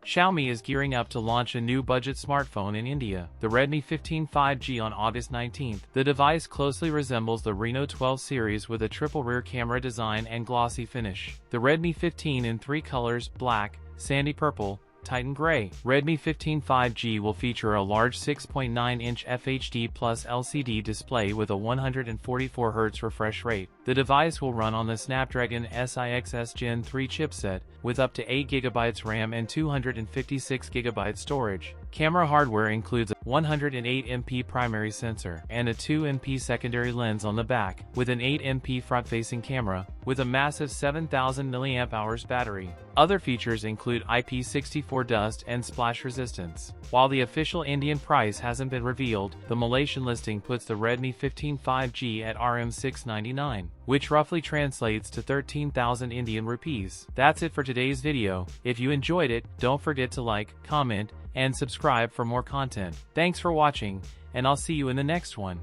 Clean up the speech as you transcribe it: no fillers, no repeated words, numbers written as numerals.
Xiaomi is gearing up to launch a new budget smartphone in India, the Redmi 15 5G, on August 19. The device closely resembles the Reno 12 series with a triple rear camera design and glossy finish. The Redmi 15 in three colors: black, sandy purple, Titan Gray. Redmi 15 5G will feature a large 6.9-inch FHD Plus LCD display with a 144Hz refresh rate. The device will run on the Snapdragon SIXS Gen 3 chipset, with up to 8GB RAM and 256GB storage. Camera hardware includes a 108MP primary sensor and a 2MP secondary lens on the back, with an 8MP front-facing camera, with a massive 7000 mAh battery. Other features include IP64 dust and splash resistance. While the official Indian price hasn't been revealed, the Malaysian listing puts the Redmi 15 5G at Rm699, which roughly translates to 13,000 Indian rupees. That's it for today's video. If you enjoyed it, don't forget to like, comment, and subscribe for more content. Thanks for watching, and I'll see you in the next one.